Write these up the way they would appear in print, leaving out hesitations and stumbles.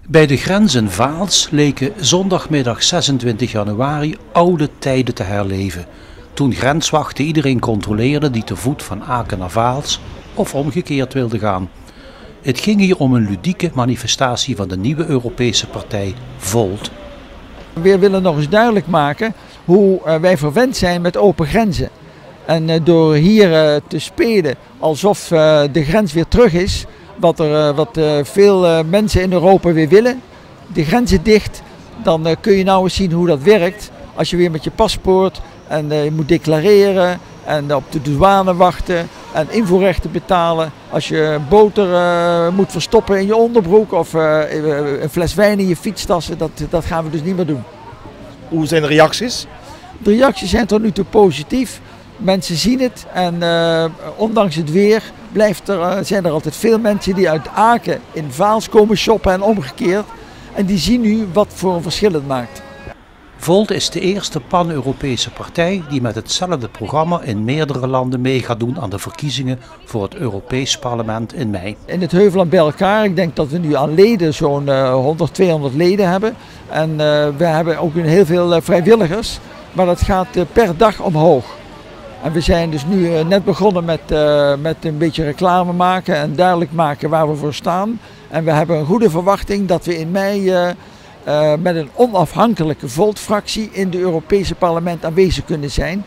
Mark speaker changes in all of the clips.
Speaker 1: Bij de grens in Vaals leken zondagmiddag 26 januari oude tijden te herleven. Toen grenswachten iedereen controleerden die te voet van Aken naar Vaals of omgekeerd wilde gaan. Het ging hier om een ludieke manifestatie van de nieuwe Europese partij Volt.
Speaker 2: We willen nog eens duidelijk maken hoe wij verwend zijn met open grenzen. En door hier te spelen alsof de grens weer terug is, wat veel mensen in Europa weer willen, de grenzen dicht, dan kun je nou eens zien hoe dat werkt. Als je weer met je paspoort en je moet declareren en op de douane wachten en invoerrechten betalen. Als je boter moet verstoppen in je onderbroek of een fles wijn in je fietstassen, dat gaan we dus niet meer doen.
Speaker 3: Hoe zijn de reacties?
Speaker 2: De reacties zijn tot nu toe positief. Mensen zien het en ondanks het weer zijn er altijd veel mensen die uit Aken in Vaals komen shoppen en omgekeerd. En die zien nu wat voor een verschil het maakt.
Speaker 1: Volt is de eerste pan-Europese partij die met hetzelfde programma in meerdere landen mee gaat doen aan de verkiezingen voor het Europees Parlement in mei.
Speaker 2: In het Heuvelland bij elkaar, ik denk dat we nu aan leden zo'n 100, 200 leden hebben. En we hebben ook heel veel vrijwilligers, maar dat gaat per dag omhoog. En we zijn dus nu net begonnen met een beetje reclame maken en duidelijk maken waar we voor staan. En we hebben een goede verwachting dat we in mei met een onafhankelijke Volt-fractie in het Europese parlement aanwezig kunnen zijn.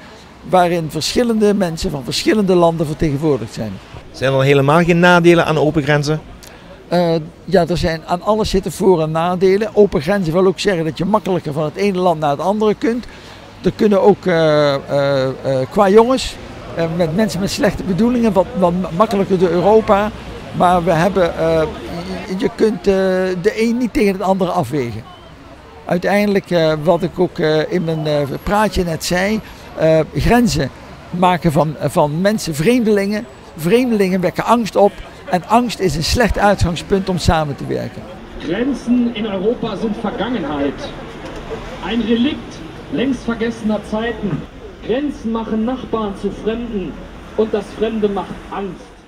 Speaker 2: Waarin verschillende mensen van verschillende landen vertegenwoordigd zijn.
Speaker 3: Zijn er helemaal geen nadelen aan open grenzen?
Speaker 2: Ja, er zijn aan alles zitten voor- en nadelen. Open grenzen wil ook zeggen dat je makkelijker van het ene land naar het andere kunt. Er kunnen ook qua jongens, met mensen met slechte bedoelingen, wat makkelijker door Europa. Maar we hebben, je kunt de een niet tegen het andere afwegen. Uiteindelijk, wat ik ook in mijn praatje net zei, grenzen maken van mensen vreemdelingen. Vreemdelingen wekken angst op en angst is een slecht uitgangspunt om samen te werken.
Speaker 4: Grenzen in Europa sind Vergangenheit. Ein Relikt längst vergessener Zeiten. Grenzen machen Nachbarn zu Fremden und das Fremde macht Angst.